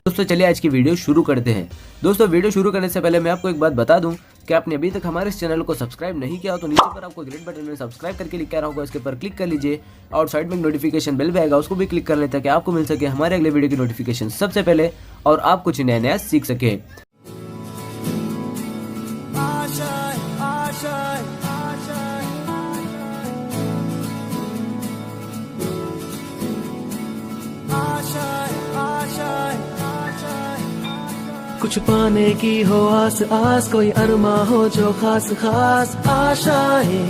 दोस्तों चलिए आज की वीडियो शुरू करते हैं। दोस्तों वीडियो शुरू करने से पहले मैं आपको एक बात बता दूं कि आपने अभी तक हमारे इस चैनल को सब्सक्राइब नहीं किया हो तो नीचे पर आपको ग्रीन बटन में सब्सक्राइब करके लिखा रहा होगा, इसके ऊपर क्लिक कर लीजिए और साइड में नोटिफिकेशन बेल भी आएगा, उसको भी क्लिक कर लें ताकि आपको मिल सके हमारे अगले वीडियो की नोटिफिकेशन सबसे पहले और आप कुछ नया नया सीख सके। कुछ पाने की हो आस आस, कोई अरमा हो जो खास खास आशाएं,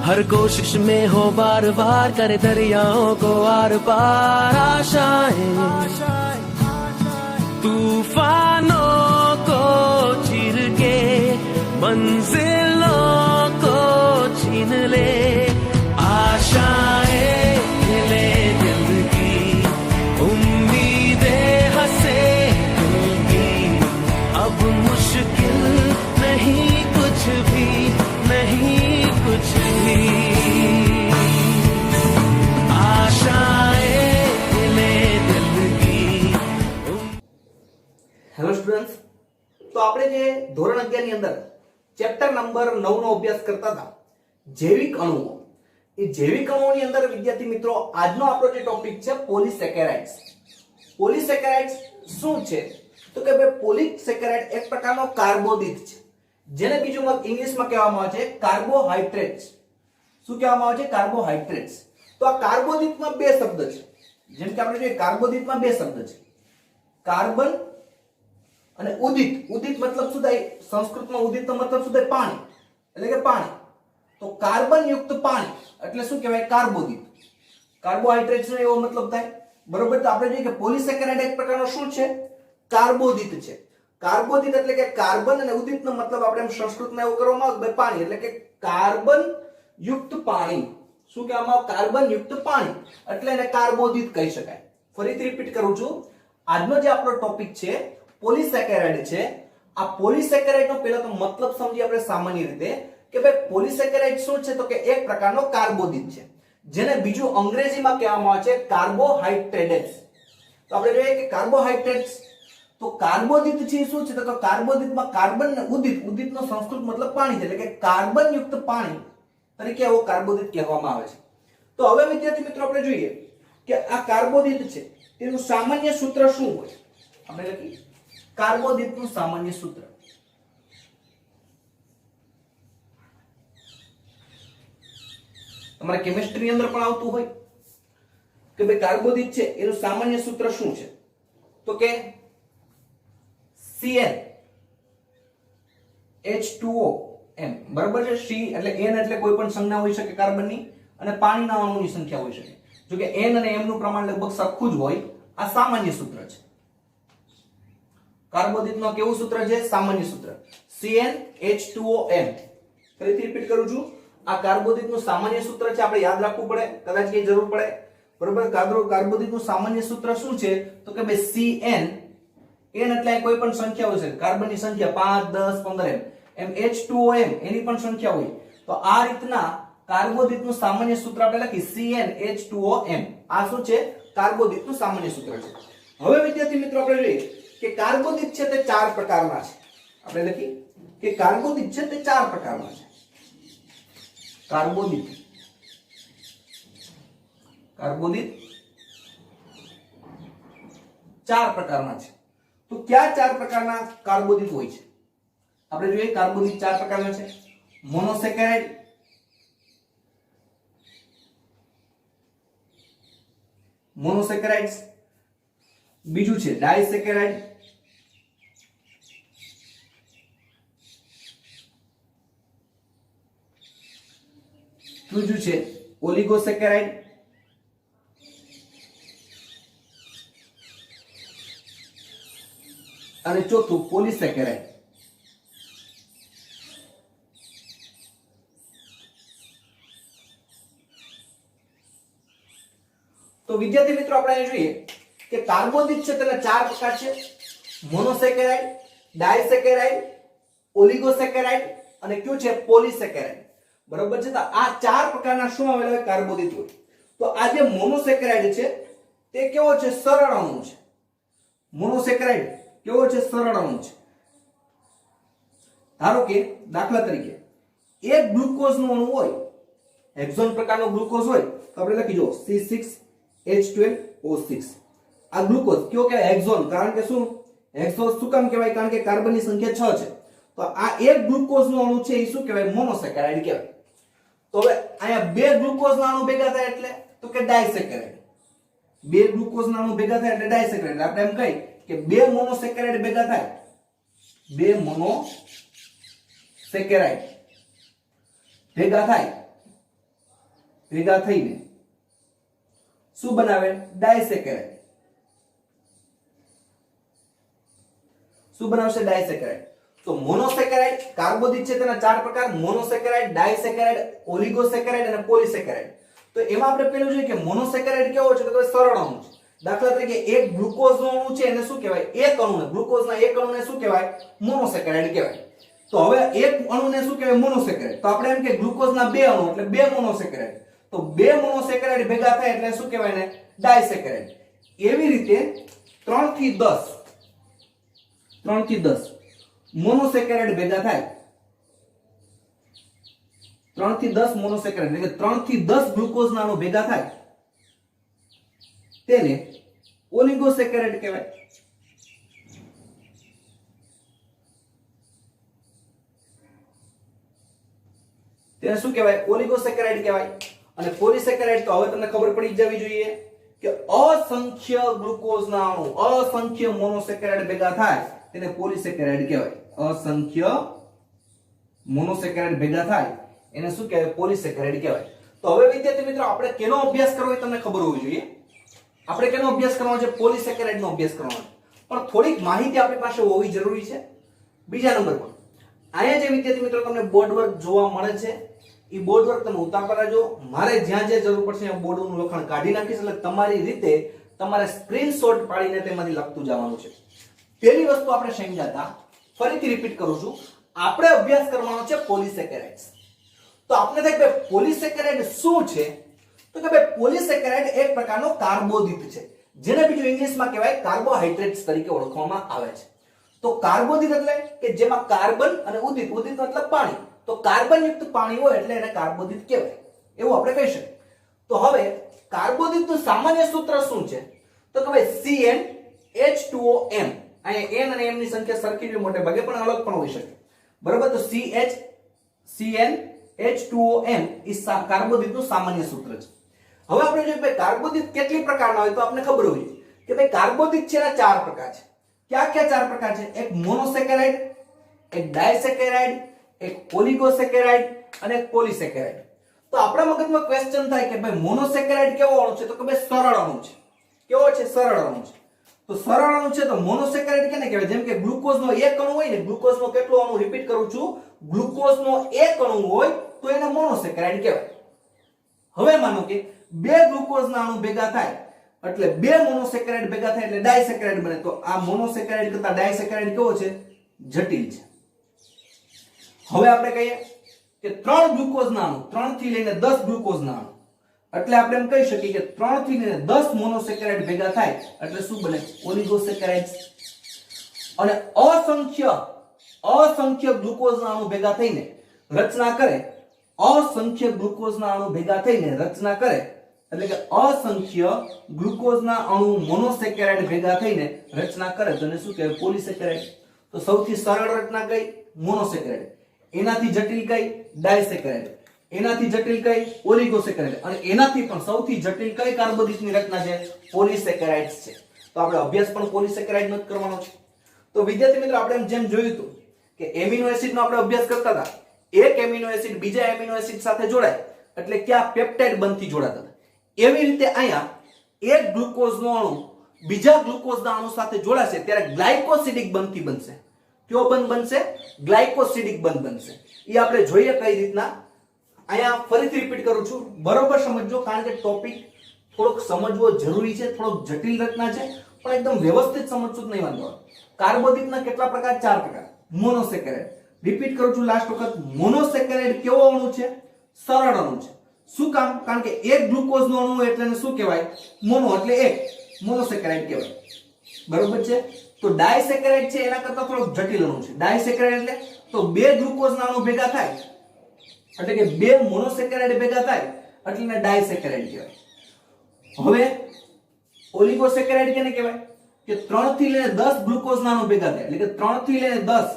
हर कोशिश में हो बार बार, करे दरियाओं को आर पार आशाएं, तूफानों को चीर के मंजिलों को छीन ले, आशाएं ले दिल की, उम्मीदें हंसे दिल की, अब मुश्किल नहीं कुछ भी, नहीं कुछ भी, आशाएं ले दिल की। હેલો સ્ટુડન્ટ્સ, તો આપણે જે ધોરણ 11 ની અંદર ચેપ્ટર નંબર 9 નો અભ્યાસ કરતા હતા જૈવિક અણુઓ, એ જૈવિક અણુઓની અંદર વિદ્યાર્થી મિત્રો આજનો આપણો જે ટોપિક છે પોલિસેકેરાઇડ્સ। પોલિસેકેરાઇડ્સ શું છે? તો કે ભાઈ પોલિસેકેરાઇડ એક પ્રકારનો કાર્બોદિત છે, જેને બીજું ઇંગ્લિશમાં કહેવામાં આવે છે કાર્બોહાઈડ્રેટ્સ। શું કહેવામાં આવે છે? કાર્બોહાઈડ્રેટ્સ। તો આ કાર્બોદિતમાં બે શબ્દ છે, જેમ કે આપણે જોઈએ કાર્બોદિતમાં બે શબ્દ છે, કાર્બન અને ઉદિત। ઉદિત મતલબ શું થાય? સંસ્કૃતમાં ઉદિતનો મતલબ શું થાય? પાણી, એટલે કે પાણી। તો કાર્બન યુક્ત પાણી એટલે શું કહેવાય? કાર્બોદિત। કાર્બોહાઈડ્રેટ્સ નો એવો મતલબ થાય, બરોબર? તો આપણે જોઈએ કે પોલિસેકેરાઇડ એક પ્રકારનો શું છે? કાર્બોદિત છે। કાર્બોદિત એટલે કે કાર્બન અને ઉદિતનો મતલબ આપણે સંસ્કૃતમાં એવું કરવામાં આવે પાણી, એટલે કે કાર્બન યુક્ત પાણી। શું કહેવામાં આવે? કાર્બન યુક્ત પાણી, એટલે એને કાર્બોદિત કહી શકાય। ફરીથી રિપીટ કરું છું, આજનો જે આપણો ટોપિક છે પોલિસેકેરાઇડ છે। આ પોલિસેકેરાઇડ નો પહેલા તો મતલબ સમજી આપણે સામાન્ય રીતે કે ભાઈ પોલિસેકેરાઇડ શું છે? તો કે એક પ્રકારનો કાર્બોદિત છે, જેને બીજું અંગ્રેજીમાં કહેવામાં આવે છે કાર્બોહાઈડ્રેટ્સ। તો આપણે જોઈએ કે કાર્બોહાઈડ્રેટ્સ તો કાર્બોદિત છે શું છે? તો કે કાર્બોદિતમાં કાર્બન અને ઉદિત, ઉદિતનો સંસ્કૃત મતલબ પાણી છે, એટલે કે કાર્બન યુક્ત પાણી તરીકે આવો કાર્બોદિત કહેવામાં આવે છે। તો હવે વિદ્યાર્થી મિત્રો આપણે જોઈએ કે આ કાર્બોદિત છે તેનું સામાન્ય સૂત્ર શું હોય? આપણે લખી કાર્બોદિતનું સામાન્ય સૂત્ર। તમારે કેમિસ્ટ્રી ની અંદર પણ આવતું હોય કે ભાઈ કાર્બોદિત છે એનું સામાન્ય સૂત્ર શું છે? તો કે CnH2OM, બરાબર છે? C એટલે N એટલે કોઈ પણ સંજ્ઞા હોઈ શકે કાર્બનની, અને પાણીના અણુની સંખ્યા હોઈ શકે। જો કે N અને M નું પ્રમાણ લગભગ સરખું જ હોય। આ સામાન્ય સૂત્ર છે। કાર્બોદિતનો કેવું સૂત્ર છે? સામાન્ય સૂત્ર CnH2OM। ફરીથી રિપીટ કરું છું, આ કાર્બોદિતનું સામાન્ય સૂત્ર છે, આપણે યાદ રાખવું પડે, કદાચ કે જરૂર પડે, બરોબર? કાર્બોદિતનું સામાન્ય સૂત્ર શું છે? તો કે ભાઈ Cn, N એટલે કોઈ પણ સંખ્યા હોય છે, કાર્બનની સંખ્યા 5 10 15 એમ H2OM એની પણ સંખ્યા હોય। તો આ રીતના કાર્બોદિતનું સામાન્ય સૂત્ર આપણે લખી CnH2OM। આ શું છે? કાર્બોદિતનું સામાન્ય સૂત્ર છે। હવે વિદ્યાર્થી મિત્રો આપણે જોઈએ કે કાર્બોદિત છે તે ચાર પ્રકારના છે। આપણે લખી કે કાર્બોદિત છે તે ચાર પ્રકારના છે। કાર્બોદિત ચાર પ્રકારના છે। તો કયા ચાર પ્રકારના કાર્બોદિત હોય છે? આપણે જોઈએ કાર્બોદિત ચાર પ્રકારના છે। મોનોસેકેરાઇડ, મોનોસેકેરાઇડ્સ, બીજું છે ડાયસેકેરાઇડ, ત્રીજું છે ઓલિગોસેકેરાઇડ, અને ચોથું પોલિસેકેરાઇડ। તો વિદ્યાર્થી મિત્રો આપણે અહીં જોઈએ કે કાર્બોદિત છે તેના ચાર પ્રકાર છે, મોનોસેકેરાઇડ, ડાયસેકેરાઇડ, ઓલિગોસેકેરાઇડ અને કયું છે? પોલિસેકેરાઇડ। બરોબર છે? તો આ ચાર પ્રકારના શું આવેલા હોય? કાર્બોદિત હોય। તો આ જે મોનોસેકેરાઇડ છે તે કેવો છે? સરળ અણુ છે. મોનોસેકેરાઇડ કેવો છે? સરળ અણુ છે. ધારો કે દાખલા તરીકે એક ગ્લુકોઝનું અણુ હોય, હેક્ઝોન પ્રકારનો ગ્લુકોઝ હોય તો આપણે લખી જો C6H12O6. આ ગ્લુકોઝ કયો કહેવાય? હેક્ઝોન. કારણ કે શું હેક્ઝોન શું કામ કહેવાય? કારણ કે કાર્બનની સંખ્યા 6 છે. તો આ એક ગ્લુકોઝનો અણુ છે એ શું કહેવાય? મોનોસેકેરાઇડ કહેવાય. તો હવે અહીંયા બે ગ્લુકોઝના અણુ ભેગા થાય એટલે તો કે ડાયસેકેરાઇડ. બે ગ્લુકોઝના અણુ ભેગા થાય એટલે ડાયસેકેરાઇડ. આપણે એમ કહી કે બે મોનોસેકેરાઇડ ભેગા થાય, બે મોનોસેકેરાઇડ ભેગા થાય, ભેગા થઈને શું બનાવે? ડાયસેકેરાઇડ. શું બનાવશે? ડાયસેકેરાઇડ. તો મોનોસેકેરાઇડ કાર્બોદિત છે તેના 4 પ્રકાર: મોનોસેકેરાઇડ, ડાયસેકેરાઇડ, ઓલિગોસેકેરાઇડ અને પોલિસેકેરાઇડ. તો એમાં આપણે પેલું જોઈએ કે મોનોસેકેરાઇડ કેવો છે? તો કે સરળ અણુ છે. દાખલા તરીકે એક ગ્લુકોઝનો અણુ છે એને શું કહેવાય? એક અણુને, ગ્લુકોઝના એક અણુને શું કહેવાય? મોનોસેકેરાઇડ કહેવાય. તો હવે એક અણુને શું કહેવાય? મોનોસેકેરાઇડ. તો આપણે એમ કે ગ્લુકોઝના બે અણુ એટલે બે મોનોસેકેરાઇડ. તો બે મોનોસેકેરાઇડ ભેગા થાય એટલે શું કહેવાય ને? ડાયસેકેરાઇડ. એવી રીતે 3 થી 10 મોનોસેકેરાઇડ ભેગા થાય, 3 થી 10 મોનોસેકેરાઇડ એટલે કે 3 થી 10 ગ્લુકોઝના અણુ ભેગા થાય તેને ઓલિગોસેકેરાઇડ કહેવાય. તેને શું કહેવાય? ઓલિગોસેકેરાઇડ કહેવાય. અને પોલિસેકેરાઇડ તો હવે તમને ખબર પડી જવી જોઈએ કે અસંખ્ય ગ્લુકોઝના અણુ, અસંખ્ય મોનોસેકેરાઇડ ભેગા થાય તેને પોલિસેકેરાઇડ કહેવાય. અસંખ્ય મોનોસેકેરાઇડ ભેગા થાય એને શું કહેવાય? પોલિસેકેરાઇડ કહેવાય. તો હવે વિદ્યાર્થી મિત્રો આપણે કેનો અભ્યાસ કરવો એ તમને ખબર હોવી જોઈએ. આપણે કેનો અભ્યાસ કરવાનો છે? પોલિસેકેરાઇડનો અભ્યાસ કરવાનો છે. પણ થોડીક માહિતી આપણી પાસે હોવી જરૂરી છે. બીજા નંબર પર અહીંયા જે વિદ્યાર્થી મિત્રો તમને બોર્ડ વર્ક જોવા મળે છે એ બોર્ડ વર્ક તમે ઉતારતા રહેજો. મારે જ્યાં જ્યાં જરૂર પડશે ત્યાં બોર્ડનું લખાણ કાઢી નાખીશ એટલે તમારી રીતે તમારે સ્ક્રીનશોટ પાડીને તેમાંથી લખતું જવાનું છે. પહેલી વસ્તુ આપણે સમજ્યા, ફરીથી રિપીટ કરું છું, આપણે અભ્યાસ કરવાનો છે પોલિસેકેરાઇડ્સ. તો આપણે થાય કે પોલિસેકેરાઇડ શું છે? તો કે ભાઈ પોલિસેકેરાઇડ એક પ્રકારનો કાર્બોદિત છે જેને બીજું ઇંગ્લિશમાં કહેવાય કાર્બોહાઈડ્રેટ્સ તરીકે ઓળખવામાં આવે છે. તો કાર્બોદિત એટલે કે જેમાં કાર્બન અને ઉદિત, ઉદિત મતલબ પાણી, તો કાર્બન યુક્ત પાણી હોય એટલે એને કાર્બોદિત કહેવાય, એવું આપણે કહી શકીએ. તો હવે કાર્બોદિતનું સામાન્ય સૂત્ર શું છે? તો કે ભાઈ CnH2OM. અહીંયા n અને m ની સંખ્યા સરખી જ મોટે ભાગે પણ અલગ પણ હોઈ શકે, બરાબર? તો CnH2OM એ કાર્બોદિતનું સામાન્ય સૂત્ર છે. હવે આપણે જોઈએ ભાઈ કાર્બોદિત કેટલી પ્રકારના હોય તો આપણે ખબર હોવી જોઈએ કે ભાઈ કાર્બોદિત છે એના 4 પ્રકાર છે. ક્યાં ક્યાં 4 પ્રકાર છે? એક મોનોસેકેરાઇડ, એક ડાયસેકેરાઇડ, એક ઓલિગોસેકેરાઇડ અને એક પોલિસેકેરાઇડ. તો આપણા મગજમાં ક્વેશ્ચન થાય કે ભાઈ મોનોસેકેરાઇડ કેવો અણુ છે? તો કે ભાઈ સરળ અણુ છે. કેવો છે? સરળ અણુ છે. તો સરળ અણુ છે તો મોનોસેકેરાઇડ કેને કહેવાય? જેમ કે ગ્લુકોઝનો એક અણુ હોય ને, ગ્લુકોઝનો કેટલો અણુ? રિપીટ કરું છું, ગ્લુકોઝનો એક અણુ હોય તો એને મોનોસેકેરાઇડ કહેવાય. હવે માનો કે બે ગ્લુકોઝના અણુ ભેગા થાય એટલે બે મોનોસેકેરાઇડ ભેગા થાય એટલે ડાયસેકેરાઇડ બને. તો આ મોનોસેકેરાઇડ કરતા ડાયસેકેરાઇડ કેવો છે? જટિલ છે. હવે આપણે કહીએ કે 3 ગ્લુકોઝના અણુ, 3 થી લઈને 10 ગ્લુકોઝના અણુ એટલે આપણે એમ કહી શકીએ કે 3 થી લઈને 10 મોનોસેકેરાઇડ ભેગા થાય એટલે શું બને? ઓલિગોસેકેરાઇડ્સ. અને અસંખ્ય ગ્લુકોઝના અણુ ભેગા થઈને રચના કરે, અસંખ્ય ગ્લુકોઝના અણુ ભેગા થઈને રચના કરે એટલે કે અસંખ્ય ગ્લુકોઝના અણુ મોનોસેકેરાઇડ ભેગા થઈને રચના કરે તો એને શું કહેવાય? પોલિસેકેરાઇડ. તો સૌથી સરળ રચના કઈ? મોનોસેકેરાઇડ. એનાથી જટિલ કઈ? ડાયસેકેરાઇડ. એનાથી જટિલ કઈ? ઓલિગોસેકેરાઇડ. અને એનાથી પણ સૌથી જટિલ કઈ કાર્બોદિતની રચના છે? પોલિસેકેરાઇડ્સ છે. તો આપણે અભ્યાસ પણ પોલિસેકેરાઇડનો જ કરવાનો છે. તો વિદ્યાર્થી મિત્રો આપણે જેમ જોયું હતું કે એમિનો એસિડનો આપણે અભ્યાસ કરતા હતા, એક એમિનો એસિડ બીજા એમિનો એસિડ સાથે જોડાય એટલે ક્યાં પેપ્ટાઇડ બંધથી જોડાતા હતા. એવી રીતે અહીંયા એક ગ્લુકોઝનો અણુ બીજા ગ્લુકોઝના અણુ સાથે જોડાશે ત્યારે ગ્લાયકોસિડિક બંધથી બનશે. કયો બંધ બનશે? ગ્લાયકોસિડિક બંધ બનશે. એ આપણે જોઈએ કઈ રીતના. અહીંયા ફરીથી રિપીટ કરું છું, બરોબર સમજજો કારણ કે ટોપિક થોડોક સમજવો જરૂરી છે, થોડોક જટિલ રચના છે પણ એકદમ વ્યવસ્થિત સમજશું નહીં વાંધો. કાર્બોદિતના કેટલા પ્રકાર? 4 પ્રકાર. મોનોસેકેરાઇડ. રિપીટ કરું છું લાસ્ટ વખત, મોનોસેકેરાઇડ કેવો અણુ છે? સરળ અણુ છે. શું કામ? કારણ કે એક ગ્લુકોઝ નું અણુ એટલે એને શું કહેવાય? મોનો, એટલે એક મોનોસેકેરાઇડ કહેવાય. બરોબર છે? તો ડાયસેકેરાઇડ છે એના કરતા થોડોક જટિલ અણુ છે. ડાયસેકેરાઇડ એટલે તો બે ગ્લુકોઝ ના અણુ ભેગા થાય એટલે કે બે મોનોસેકેરાઇડ ભેગા થાય એટલે એને ડાયસેકેરાઇડ કહેવાય. હવે ઓલિગોસેકેરાઇડ કેને કહેવાય? કે 3 થી લઈને 10 ગ્લુકોઝ ના અણુ ભેગા થાય એટલે કે 3 થી લઈને 10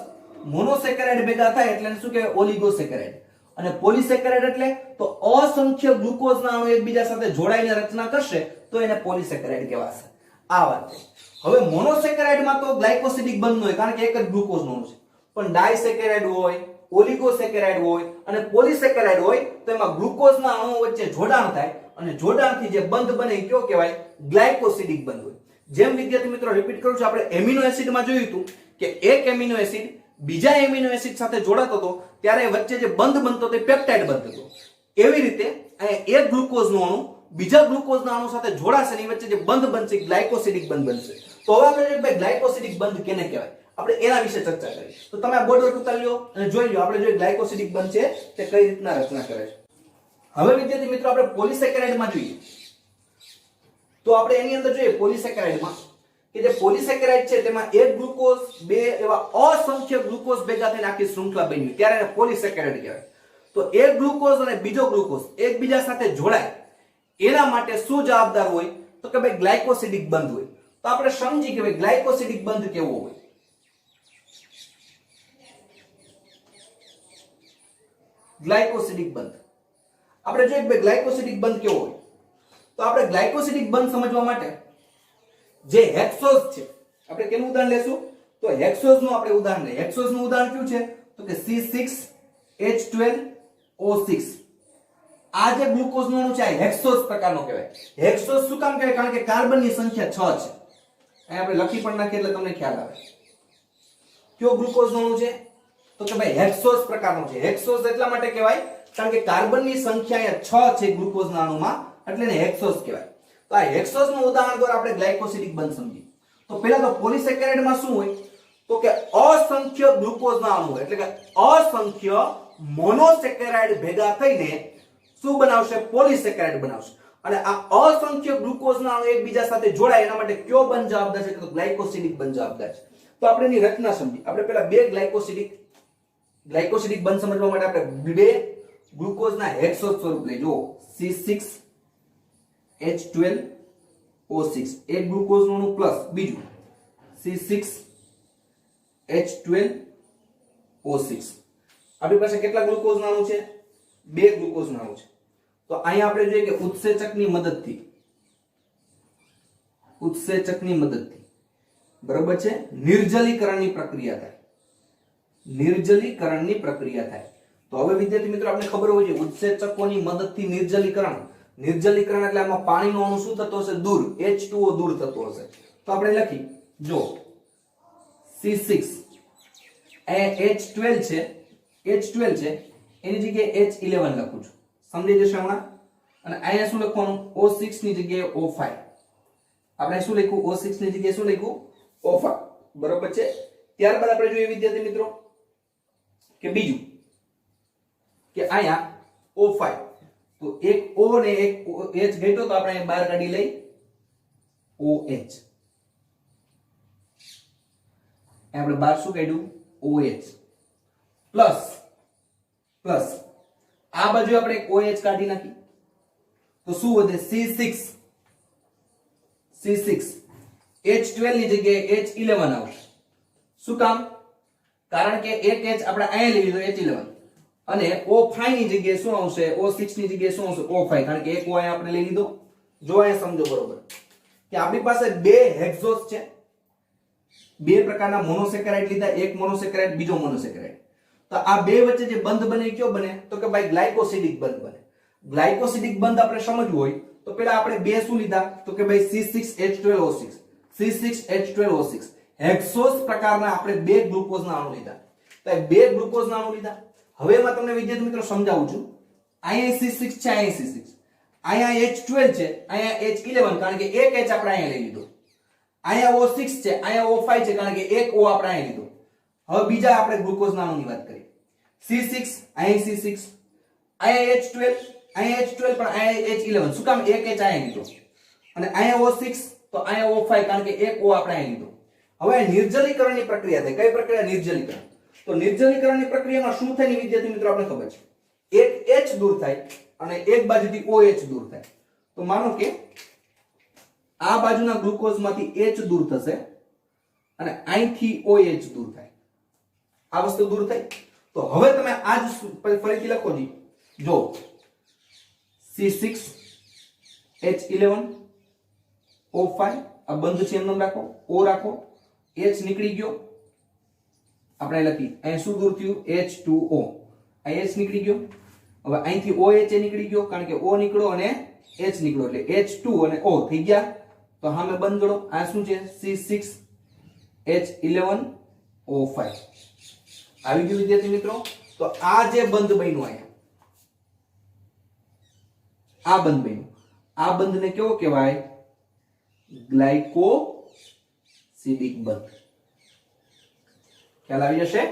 મોનોસેકેરાઇડ ભેગા થાય એટલે એને શું કહેવાય? ઓલિગોસેકેરાઇડ. અને પોલિસેકેરાઇડ એટલે તો અસંખ્ય ગ્લુકોઝ ના અણુ એકબીજા સાથે જોડાઈને રચના કરશે તો એને પોલિસેકેરાઇડ કહેવાશે. આ વાત છે. હવે મોનોસેકેરાઇડ માં તો ગ્લાયકોસિડિક બંધ હોય કારણ કે એક જ ગ્લુકોઝ નો છે. પણ ડાયસેકેરાઇડ હોય, ઓલિગોસેકેરાઇડ હોય અને પોલિસેકેરાઇડ હોય તો એમાં ગ્લુકોઝ ના અણુઓ વચ્ચે જોડાણ થાય અને જોડાણથી જે બંધ બને એ કયો કહેવાય? ગ્લાયકોસિડિક બંધ હોય. જેમ વિદ્યાર્થી મિત્રો રિપીટ કરું છું, આપણે એમિનો એસિડ માં જોયું હતું કે એક એમિનો એસિડ બીજા એમિનો એસિડ સાથે જોડાતો હતો ત્યારે વચ્ચે જે બંધ બનતો તે પેપ્ટાઇડ બંધ હતો. એવી રીતે અહીંયા એક ગ્લુકોઝ નું અણુ બીજા ગ્લુકોઝ ના અણુ સાથે જોડાશે અને વચ્ચે જે બંધ બનશે ગ્લાયકોસિડિક બંધ બનશે. તો હવે આપણે ભાઈ ગ્લાયકોસિડિક બંધ કેને કહેવાય આપણે એના વિશે ચર્ચા કરી. તો તમે આ બોર્ડ પર ઉતારી લો અને જોઈ લો આપણે જે ગ્લાયકોસિડિક બંધ છે તે કઈ રીતના રચના કરે છે. હવે વિદ્યાર્થી મિત્રો આપણે પોલિસેકેરાઇડ માં જોઈએ તો આપણે એની અંદર જોઈએ પોલિસેકેરાઇડ માં કે જે પોલિસેકેરાઇડ છે તેમાં એક ગ્લુકોઝ બે એવા અસંખ્ય ગ્લુકોઝ ભેગા થઈને આખી શૃંખલા બની ત્યારે એને પોલિસેકેરાઇડ કહેવાય. તો એક ગ્લુકોઝ અને બીજો ગ્લુકોઝ એકબીજા સાથે જોડાય એના માટે શું જવાબદાર હોય? તો કે ભાઈ ગ્લાયકોસિડિક બંધ હોય. તો આપણે સમજી કે ભાઈ ગ્લાયકોસિડિક બંધ કેવો હોય. ગ્લાયકોસિડિક બંધ આપણે જોઈએ કે ગ્લાયકોસિડિક બંધ કેવો હોય. તો આપણે ગ્લાયકોસિડિક બંધ સમજવા માટે જે હેક્સોઝ છે આપણે કેનું ઉદાહરણ લેશું? તો હેક્સોઝ નું આપણે ઉદાહરણ લઈએ. હેક્સોઝ નું ઉદાહરણ કયું છે? તો કે C6H12O6. આ જે ગ્લુકોઝ નું અણુ છે આ હેક્સોઝ પ્રકારનો કહેવાય. હેક્સોઝ શું કામ કહેવાય? કારણ કે કાર્બનની સંખ્યા 6 છે. અહીં આપણે લખી પણ નાખીએ એટલે તમને ખ્યાલ આવે. કયો ગ્લુકોઝ નું અણુ છે? તો કે ભાઈ હેક્સોઝ પ્રકારનો છે. હેક્સોઝ એટલા માટે કહેવાય કારણ કે કાર્બનની સંખ્યા અહીંયા 6 છે ગ્લુકોઝ ના અણુમાં એટલે એને હેક્સોઝ કહેવાય. તો આ હેક્સોઝ નું ઉદાહરણ દ્વારા આપણે ગ્લાયકોસિડિક બંધ સમજીએ. તો પહેલા તો પોલિસેકેરાઇડ માં શું હોય? તો કે અસંખ્ય ગ્લુકોઝ ના અણુ એટલે કે અસંખ્ય મોનોસેકેરાઇડ ભેગા થઈને શું બનાવશે? પોલિસેકેરાઇડ બનાવશે. અને આ અસંખ્ય ગ્લુકોઝ ના અણુ એકબીજા સાથે જોડાય એના માટે કયો બંધ જવાબદાર છે? તો ગ્લાયકોસિડિક બંધ જવાબદાર છે. તો આપણે એની રચના સમજીએ. આપણે પહેલા બે ગ્લાયકોસિડિક બંધ સમજવા માટે આપણે બે ગ્લુકોઝ ના હેક્સોઝ સ્વરૂપ લઈ. જો C6H12O6 એક ગ્લુકોઝ નું અણુ પ્લસ બીજું C6H12O6. આપણી પાસે કેટલા ગ્લુકોઝ ના અણુ છે? બે ગ્લુકોઝ ના અણુ છે. તો અહીંયા આપણે જોઈએ કે ઉત્સેચકની મદદથી બરોબર છે નિર્જલીકરણની પ્રક્રિયા થાય. તો હવે વિદ્યાર્થી મિત્રો આપણે ખબર હોય છે ઉત્સેચકોની મદદથી નિર્જલીકરણ એટલે આમાં પાણીનો અણુ શું થતો હશે? દૂર, H2O દૂર થતો હશે. તો આપણે લખી જો C6 H12 છે એની જગ્યાએ H11 લખું છું. સમજી જશે હમણાં. અને અહીંયા શું લખવાનું? O6 ની જગ્યાએ O5. આપણે શું લખ્યું? O6 ની જગ્યાએ શું લખ્યું? O5. બરોબર છે. ત્યારબાદ આપણે જોઈએ વિદ્યાર્થી મિત્રો કે બીજું કે અહીંયા O5 તો એક O ને એક H ઘટ્યો તો આપણે બહાર કાઢી લઈ OH. આપણે બહાર શું કાઢ્યું? OH પ્લસ આ બાજુ આપણે OH કાઢી નાખી તો શું વધે? C6 H12 ની જગ્યાએ H11 આવશે. શું કામ? કારણ કે એક H આપણે અહીંયા લઈ લીધો H11 અને O5 ની જગ્યાએ શું આવશે? O6 ની જગ્યાએ શું આવશે? O5 કારણ કે એક O અહીંયા આપણે લઈ લીધો. જો અહીંયા સમજો બરોબર કે આપણી પાસે બે હેક્સોઝ છે. બે પ્રકારના મોનોસેકેરાઇડ લીધા, એક મોનોસેકેરાઇડ બીજો મોનોસેકેરાઇડ. તો આ બે વચ્ચે જે બંધ બને કયો બને? તો કે ભાઈ ગ્લાયકોસિડિક બંધ બને. ગ્લાયકોસિડિક બંધ આપણે સમજવું હોય તો પહેલા આપણે બે શું લીધા? તો કે ભાઈ C6H12O6 હેક્સોઝ પ્રકારના આપણે બે ગ્લુકોઝના અણુ લીધા. તો આ બે ગ્લુકોઝના અણુ લીધા. હવે એમાં તમને વિદ્યાર્થી મિત્રો સમજાવું છું. અહીંયા C6 છે, અહીંયા C6, અહીંયા H12 છે, અહીંયા H11 કારણ કે એક H આપણે અહીંયા લઈ લીધો. અહીંયા O6 છે, અહીંયા O5 છે કારણ કે એક O આપણે અહીંયા લીધો. હવે બીજા આપણે ગ્લુકોઝના અણુની વાત કરીએ. C6 અહીંયા C6, અહીંયા H12, અહીંયા H12 પણ અહીંયા H11 શું કામ એક H અહીંયા લીધો અને અહીંયા O6 તો અહીંયા O5 કારણ કે એક O આપણે અહીંયા લીધો. હવે નિર્જલીકરણની પ્રક્રિયા થાય. કઈ પ્રક્રિયા? નિર્જલીકરણ. તો નિર્જલીકરણની પ્રક્રિયામાં શું થાય વિદ્યાર્થી મિત્રો આપણે ખબર છે. એક H દૂર થાય અને એક બાજુથી OH દૂર થાય. તો માનો કે આ બાજુના ગ્લુકોઝમાંથી H દૂર થશે અને અહીંથી OH દૂર થાય. આ વસ્તુ દૂર થઈ. તો હવે તમે આ જ ફરીથી લખો જી. જો C6H11 O5 આ બંધ છે એમ રાખો, O રાખો, H નીકળી ગયો. આપણે લખી અહીં શું દૂર થયું? H2O. આ H નીકળી ગયો. હવે અહીંથી OH નીકળી ગયો કારણ કે O નીકળ્યો અને H નીકળ્યો એટલે H2 અને O થઈ ગયા. તો સામે બંધ જોડો. આ શું છે? C6H11 O5 આવી ગયું વિદ્યાર્થી મિત્રો. તો આ જે બંધ બન્યું અહીંયા, આ બંધ બન્યું, આ બંધને કેવો કહેવાય? ગ્લાયકોસિડિક બંધ. ખ્યાલ આવી જશે?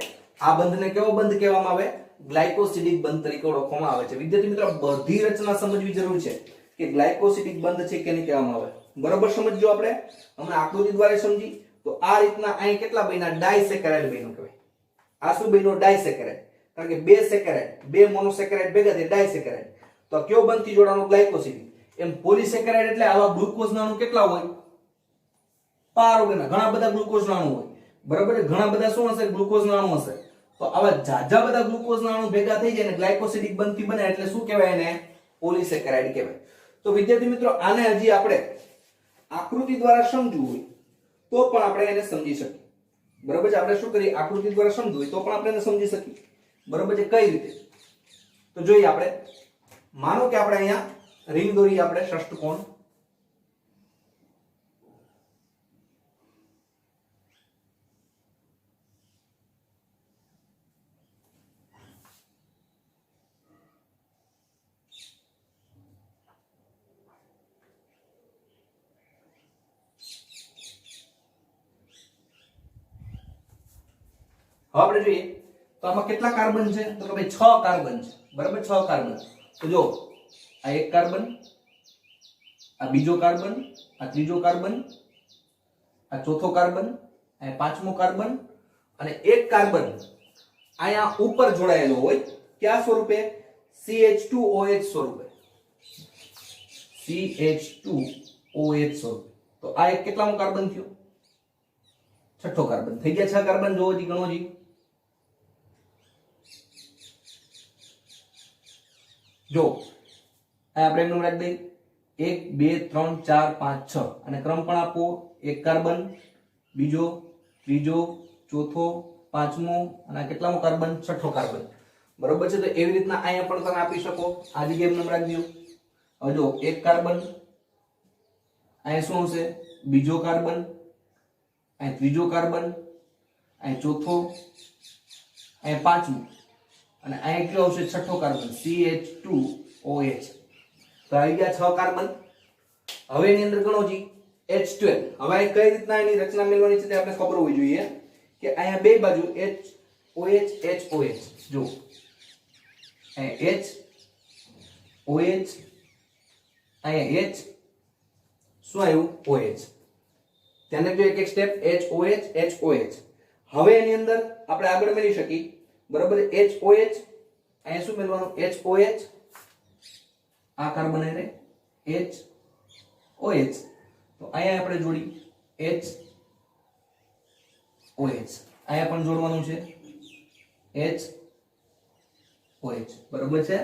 આ બંધને કેવો બંધ કહેવામાં આવે? ગ્લાયકોસિડિક બંધ તરીકે ઓળખવામાં આવે છે. વિદ્યાર્થી મિત્રો બધી રચના સમજવી જરૂર છે કે ગ્લાયકોસિડિક બંધ છે કે નહીં કહેવામાં આવે. બરોબર સમજજો. આપણે હમણાં આકૃતિ દ્વારા સમજી. તો આ રીતના અહીં કેટલા બન્યા? ડાયસેકેરાઇડ બન્યો કહેવાય. આ શું બન્યો? ડાયસેકેરાઇડ. કારણ કે બે સેકેરાઇડ, બે મોનોસેકેરાઇડ ભેગા થઈ ડાયસેકેરાઇડ. તો કયો બંધથી જોડાણો? ગ્લાયકોસિડિક. એમ પોલીસેકેરાઇડ એટલે આવા ગ્લુકોઝના અણુ કેટલા હોય? પાર વગરના ઘણા બધા ગ્લુકોઝના અણુ હોય. બરાબર છે? ઘણા બધા શું હશે? ગ્લુકોઝના અણુ હશે. તો આવા જાજા બધા ગ્લુકોઝના અણુ ભેગા થઈ જાય ને ગ્લાયકોસિડિક બંધથી બને એટલે શું કહેવાય? એને પોલીસેકેરાઇડ કહેવાય. તો વિદ્યાર્થી મિત્રો આને હજી આપણે આકૃતિ દ્વારા સમજવું હોય તો પણ આપણે એને સમજી શકીએ. બરાબર છે? આપણે શું કરીએ? આકૃતિ દ્વારા સમજવું હોય તો પણ આપણે એને સમજી શકીએ. બરાબર છે? કઈ રીતે? તો જોઈએ આપણે. માનો કે આપણે અહીંયા રિંગ દોરી, આપણે ષષ્ટકોણ. હવે આપણે જોઈએ તો આમાં કેટલા કાર્બન છે? તો કે ભાઈ 6 કાર્બન છે. બરાબર? 6 કાર્બન. તો જો આ એક કાર્બન, આ બીજો કાર્બન, આ ત્રીજો કાર્બન, આ ચોથો કાર્બન, આ પાંચમો કાર્બન અને એક કાર્બન અહીંયા ઉપર જોડાયેલો હોય. કયા સ્વરૂપે? CH2OH સ્વરૂપે. CH2OH સ્વરૂપે. તો આ એક કેટલામો કાર્બન થયો? છઠ્ઠો કાર્બન. થઈ ગયા 6 કાર્બન. જોવો જી, ગણો જી. જો આ આપણે એમનું રાખી દઈએ 1 2 3 4 5 6 અને ક્રમ પણ આપો. એક કાર્બન, બીજો, ત્રીજો, ચોથો, પાંચમો અને કેટલામો કાર્બન? છઠ્ઠો કાર્બન. બરોબર છે? તો એવી રીતના અહીંયા પણ તમે આપી શકો. આ જગ્યાએ એમ રાખી દો. હવે જો એક કાર્બન, અહીંયા શું હશે? બીજો કાર્બન, અહીં ત્રીજો કાર્બન, અહીં ચોથો, અહીં પાંચમો અને અહીં કયો આવશે? છઠ્ઠો કાર્બન CH2OH. તો આવી ગયા 6 કાર્બન. હવે એની અંદર ગણો જી H12. હવે કઈ રીતના એની રચના મેળવવાની છે તે આપણે ખબર હોવી જોઈએ કે અહીંયા બે બાજુ HOH HOH. જો અહીંયા H OH, અહીંયા H શું આવ્યું? OH. ધ્યાન રાખજો એક એક સ્ટેપ. HOH HOH. હવે એની અંદર આપણે આગળ મેળવી શકીએ. બરાબર? HOH અહીંયા શું મેળવવાનું? HOH આ કાર્બન એને HOH. તો અહીંયા આપણે જોડી HOH. અહીંયા પણ જોડવાનું છે HOH. બરાબર છે?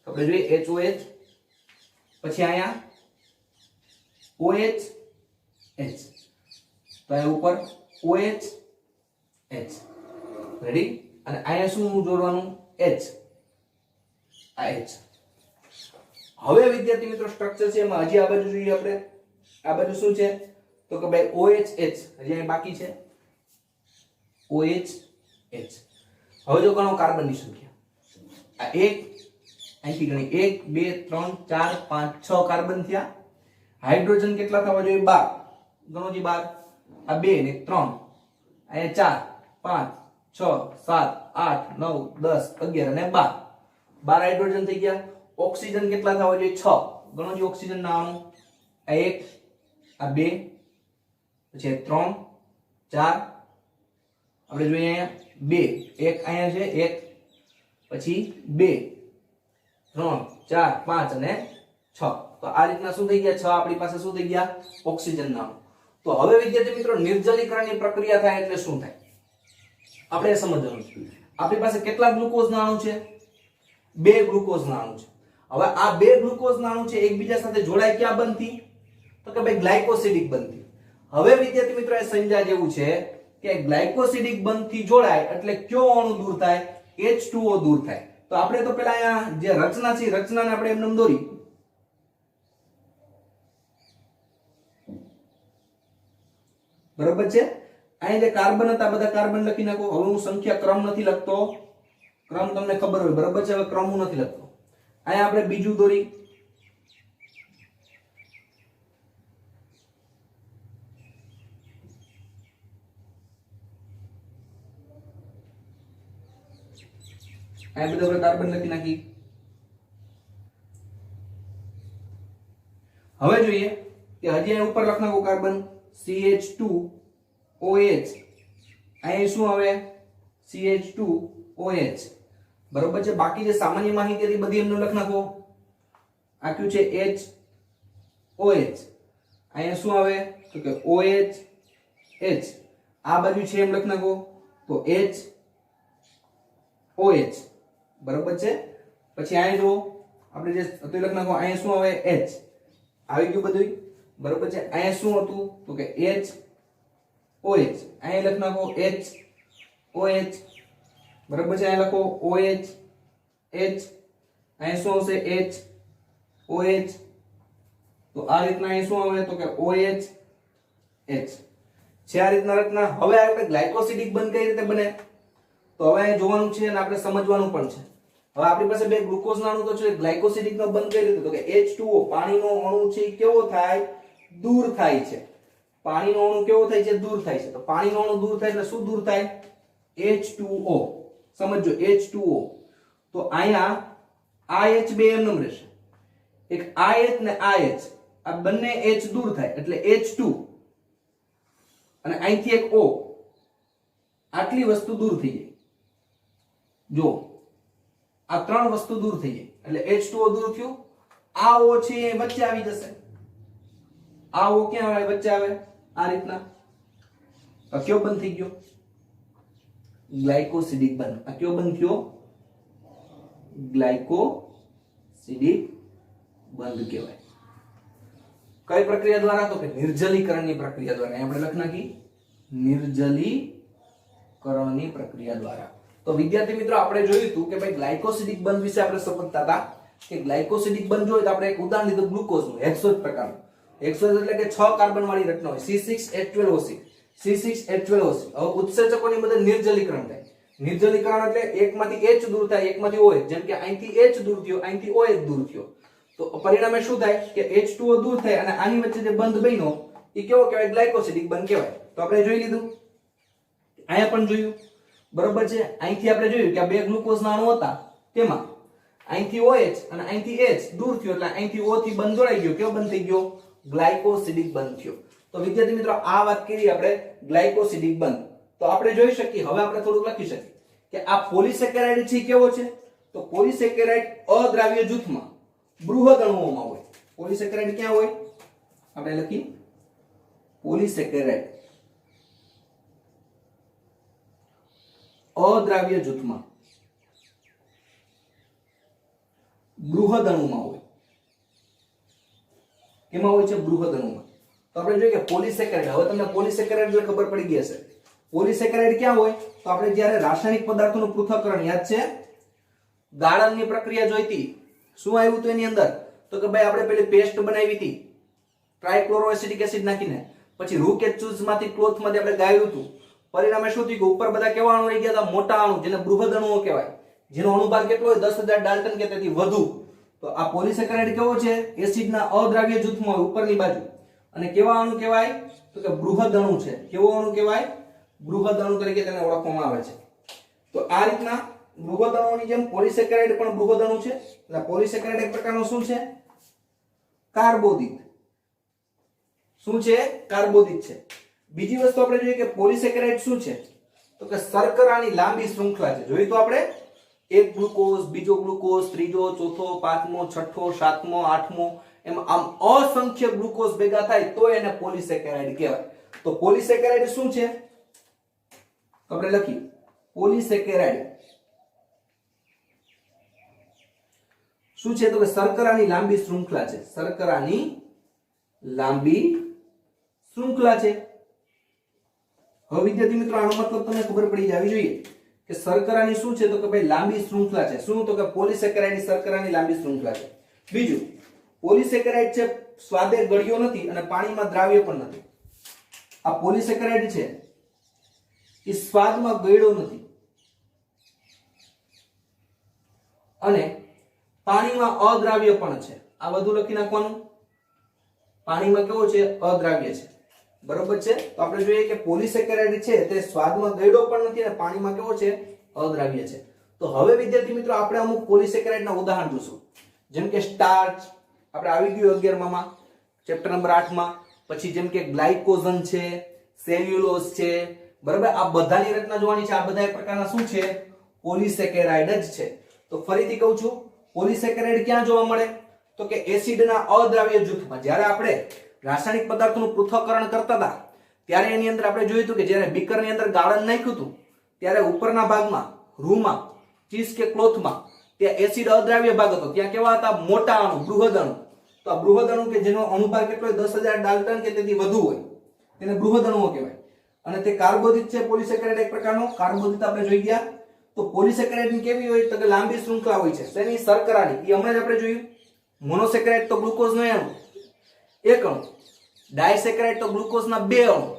તો આપણે જોઈએ HOH, પછી અહીંયા OH H. તો અહીંયા ઉપર OH H. રેડી? અને અહીંયા શું જોડવાનું? H. આ H. હવે વિદ્યાર્થી મિત્રો સ્ટ્રક્ચર છે એમાં હજી આ બાજુ જોઈએ આપણે. આ બાજુ શું છે? તો કે ભાઈ OH H હજી અહીં બાકી છે. OH H. હવે જો ગણો કાર્બનની સંખ્યા. આ એક અહીંથી ગણી 1 2 3 4 5 6 કાર્બન થયા. હાઇડ્રોજન કેટલા થવા જોઈએ? 12. ગણો જી 12. આ 2 ને 3, અહીંયા 4 5 6 7 8 9 10 11 અને 12. 12 હાઇડ્રોજન થઈ ગયા. ઓક્સિજન કેટલા થવા જોઈએ 6 ગણો જે ઓક્સિજન ના અણુ આ 1 આ 2 પછી 3 4 આપણે જોઈએ અહીંયા 2 એક અહીંયા છે 1 પછી 2 3 4 5 અને 6 તો આ રીતના શું થઈ ગયા 6 આપણી પાસે શું થઈ ગયા ઓક્સિજન ના અણુ તો હવે વિદ્યાર્થી મિત્રો નિર્જલીકરણની પ્રક્રિયા થાય એટલે શું થાય આપણે એ સમજવાનું છે આપણી પાસે કેટલા ગ્લુકોઝ ના અણુ છે 2 ગ્લુકોઝ ના અણુ છે હવે આ 2 ગ્લુકોઝ ના અણુ છે એકબીજા સાથે જોડાય ક્યાં બનતી તો કે ભાઈ ગ્લાયકોસિડિક બનતી હવે વિદ્યાર્થી મિત્રો એ સમજા જેવું છે કે ગ્લાયકોસિડિક બંધથી જોડાય એટલે કયો અણુ દૂર થાય H2O દૂર થાય તો આપણે તો પેલા અહીંયા જે રચના છે રચનાને આપણે એમને દોરી બરોબર છે અહીં જે કાર્બન હતા બધા કાર્બન લખી નાખો હવે હું સંખ્યા ક્રમ નથી લખતો ક્રમ તમને ખબર હોય બરોબર છે હવે ક્રમ હું નથી લખતો અહીંયા આપણે બીજું દોરી આ બધું આપણે કાર્બન લખી નાખી હવે જોઈએ કે હજી અહીં ઉપર લખ નાખો કાર્બન CH2OH અહીં શું આવે CH2OH બરોબર છે બાકી જે સામાન્ય માહિતી હતી બધી એમને લખ નાખો આ કયું છે HOH અહીંયા શું આવે તો કે OH આ બાજુ છે એમ લખ નાખો તો HOH બરોબર છે પછી અહીં જો આપણે જે હતું લખ નાખો અહીં શું આવે H આવી ગયું બધું બરોબર છે અહીં શું હતું તો કે HOH અહીં લખ નાખો HOH બરોબર છે અહીં લખો OH H અહીં શું આવશે HOH તો આ રીતના અહીં શું આવે તો કે OH H છે આ રીતના રચના હવે આપણે ગ્લાયકોસિડિક બંધ કઈ રીતે બને તો હવે અહીં જોવાનું છે અને આપણે સમજવાનું પણ છે હવે આપણી પાસે 2 ગ્લુકોઝ ના અણુ તો છે ગ્લાયકોસિડિક નો બંધ કઈ રીતે તો કે H2O પાણીનો અણુ છે કેવો થાય દૂર થાય છે પાણીનો અણુ કેવો થાય છે દૂર થાય છે તો પાણીનો અણુ દૂર થાય એટલે શું દૂર થાય H2O સમજો H2O તો અહીંયા આ H બે એમનેમ રહેશે એક આ H ને આ H આ બંને H દૂર થાય એટલે H2 અને અહીંથી એક O આટલી વસ્તુ દૂર થઈ જાય જો આ ત્રણ વસ્તુ દૂર થઈ જાય એટલે H2O દૂર થયું આ O છે એ વચ્ચે આવી જશે આ O ક્યાં આવે વચ્ચે આવે આ રીતના આ કયો બંધ થઈ ગયો ગ્લાયકોસિડિક બંધ આ કયો બંધ થયો ગ્લાયકોસિડિક બંધ કહેવાય કઈ પ્રક્રિયા દ્વારા તો કે નિર્જલીકરણની પ્રક્રિયા દ્વારા આપણે લખ નાખી નિર્જલીકરણની પ્રક્રિયા દ્વારા તો વિદ્યાર્થી મિત્રો આપણે જોયું હતું કે ભાઈ ગ્લાયકોસિડિક બંધ વિશે આપણે સમજતા હતા કે ગ્લાયકોસિડિક બંધ જોઈએ તો આપણે એક ઉદાહરણ લીધું ગ્લુકોઝનું હેક્સોઝ પ્રકારનું હેક્સોઝ એટલે કે 6 કાર્બન વાળી રચના હોય C6H12O6 C6H12O6 હવે ઉત્સેચકોની મદદ નિર્જલીકરણ થાય નિર્જલીકરણ એટલે એકમાંથી H દૂર થાય એકમાંથી OH જેમ કે અહીંથી H દૂર થયો અહીંથી OH દૂર થયો તો પરિણામે શું થાય કે H2O દૂર થાય અને આની વચ્ચે જે બંધ બન્યો એ કેવો કહેવાય ગ્લાયકોસિડિક બંધ કહેવાય તો આપણે જોઈ લીધું અહીંયા પણ જોયું બરોબર છે અહીંથી આપણે જોયું કે આ 2 ગ્લુકોઝ ના અણુ હતા તેમાં અહીંથી OH અને અહીંથી H દૂર થયો એટલે અહીંથી O થી બંધ જોડાઈ ગયો કેવો બંધ થઈ ગયો ગ્લાયકોસિડિક બંધ થયો તો વિદ્યાર્થી મિત્રો આ વાત કરી આપણે ગ્લાયકોસિડિક બંધ તો આપણે જોઈ શકીએ હવે આપણે થોડુંક લખી શકીએ કે આ પોલિસેકેરાઇડ છે કેવો છે તો પોલિસેકેરાઇડ અદ્રાવ્ય જૂથમાં બૃહદ અણુઓમાં હોય પોલિસેકેરાઇડ ક્યાં હોય આપણે લખી પોલિસેકેરાઇડ અદ્રાવ્ય જૂથમાં બૃહદ અણુમાં હોય કેમાં હોય છે બૃહદ અણુમાં તો આપણે જોઈએ કે પોલિસેકેરાઇડ હવે તમને પોલિસેકેરાઇડ એટલે ખબર પડી ગઈ હશે પોલિસેકેરાઇડ ક્યાં હોય તો આપણે જ્યારે રાસાયણિક પદાર્થોનું પૃથ્થકરણ યાદ છે ગાળણની પ્રક્રિયા જોઈતી શું આવ્યું હતું એની અંદર તો કે ભાઈ આપણે પેલી પેસ્ટ બનાવી હતી ટ્રાઇક્લોરોએસિટિક એસિડ નાખીને પછી રૂ કે ચૂઝમાંથી ક્લોથમાંથી આપણે ગાળ્યું હતું પરિણામે શું થયું કે ઉપર બધા કેવા અણુ રહી ગયા હતા મોટા અણુ જેને બૃહદ અણુઓ કહેવાય જેનો અણુભાર કેટલો હોય 10,000 ડાલ્ટન કે તેથી વધુ તો આ પોલિસેકેરાઇડ કેવો છે એસિડના અદ્રાવ્ય જૂથમાં હોય ઉપરની બાજુ અને કેવા અણુ કહેવાય તો કે બૃહદ અણુ છે કેવો અણુ કહેવાય બૃહદ અણુ તરીકે તેને ઓળખવામાં આવે છે તો આ રીતના બૃહદ અણુઓની જેમ પોલિસેકેરાઇડ પણ બૃહદ અણુ છે એટલે પોલિસેકેરાઇડ એક પ્રકારનો શું છે કાર્બોદિત શું છે કાર્બોદિત છે બીજી વસ્તુ આપણે જોઈએ કે પોલિસેકેરાઇડ શું છે તો કે શર્કરાની લાંબી શૃંખલા છે જોઈ તો આપણે એક ગ્લુકોઝ બીજો ગ્લુકોઝ ત્રીજો ચોથો પાંચમો છઠ્ઠો સાતમો આઠમો એમ આમ અસંખ્ય ગ્લુકોઝ ભેગા થાય તો એને પોલિસેકેરાઇડ કહેવાય તો પોલિસેકેરાઇડ શું છે તો આપણે લખી પોલિસેકેરાઇડ શું છે તો કે શર્કરાની લાંબી શૃંખલા છે શર્કરાની લાંબી શૃંખલા છે હવે વિદ્યાર્થી મિત્રો આનો મતલબ તમને ખબર પડી જવી જોઈએ કે શર્કરાની શું છે તો કે ભાઈ લાંબી શૃંખલા છે શું તો કે પોલિસેકેરાઇડ શર્કરાની લાંબી શૃંખલા છે બીજું પોલિસેકેરાઇડ છે સ્વાદે ગળ્યો નથી અને પાણીમાં દ્રાવ્ય પણ નથી આ પોલિસેકેરાઇડ છે એ સ્વાદમાં ગળ્યો નથી અને પાણીમાં અદ્રાવ્ય પણ છે આ બધું લખી નાખવાનું પાણીમાં કેવો છે અદ્રાવ્ય છે બરોબર છે તો આપણે જોઈએ કે પોલિસેકેરાઇડ છે તે સ્વાદમાં ગળ્યો પણ નથી અને પાણીમાં કેવો છે અદ્રાવ્ય છે તો હવે વિદ્યાર્થી મિત્રો આપણે અમુક પોલિસેકેરાઇડના ઉદાહરણ જોશું જેમ કે સ્ટાર્ચ આપણે આવી ગયું 11 માં ચેપ્ટર નંબર 8 માં પછી જેમ કે ગ્લાયકોઝન છે સેલ્યુલોઝ છે બરાબર આ બધાની રચના જોવાની છે આ બધા એક પ્રકારના શું છે પોલિસેકેરાઇડ જ છે તો ફરીથી કહું છું પોલિસેકેરાઇડ ક્યાં જોવા મળે તો કે એસિડના અદ્રાવ્ય જૂથમાં જ્યારે આપણે રાસાયણિક પદાર્થોનું પૃથ્થકરણ કરતા હતા ત્યારે એની અંદર આપણે જોયું હતું કે જ્યારે બીકરની અંદર ગાળણ નાખ્યું હતું ત્યારે ઉપરના ભાગમાં રૂમાં ચીઝ કે ક્લોથમાં ત્યાં એસિડ અદ્રાવ્ય ભાગ હતો ત્યાં કેવા હતા મોટા અણુ બૃહદ અણુ તો આ બૃહદ અણુ કે જેનો અણુભાર કેટલો હોય 10,000 ડાલ્ટન કે તેથી વધુ હોય તેને બૃહદ અણુઓ કહેવાય અને તે કાર્બોદિત છે પોલિસેકેરાઇડ એક પ્રકારનો કાર્બોદિત આપણે જોઈ ગયા તો પોલિસેકેરાઇડ ની કેવી હોય તો કે લાંબી શૃંખલા હોય છે તેની શર્કરાની એ હમણાં જ આપણે જોયું મોનોસેકેરાઇડ તો ગ્લુકોઝનો અણુ એક અણુ ડાયસેકેરાઇડ તો ગ્લુકોઝના બે અણુ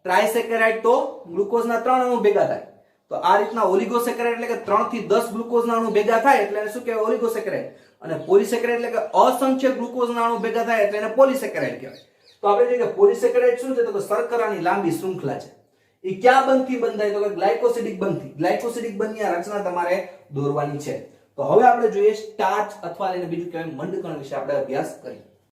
ટ્રાયસેકેરાઇડ તો ગ્લુકોઝના 3 અણુ ભેગા થાય તો આ રીતના ઓલિગોસેકેરાઇડ એટલે કે 3 થી 10 ગ્લુકોઝના અણુ ભેગા થાય એટલે એને શું કહેવાય ઓલિગોસેકેરાઇડ અને પોલિસેકેરાઇડ એટલે કે અસંખ્ય ગ્લુકોઝના અણુ ભેગા થાય એટલે એને પોલિસેકેરાઇડ કહેવાય તો આપણે જોઈએ કે પોલિસેકેરાઇડ શું છે તો કે શર્કરાની લાંબી શૃંખલા છે એ ક્યાં બંધથી બંધાય તો કે ગ્લાયકોસિડિક બંધથી ગ્લાયકોસિડિક બંધની આ રચના તમારે દોરવાની છે તો હવે આપણે જોઈએ સ્ટાર્ચ અથવા એને બીજું કહેવાય મંડકણ વિશે આપણે અભ્યાસ કરીએ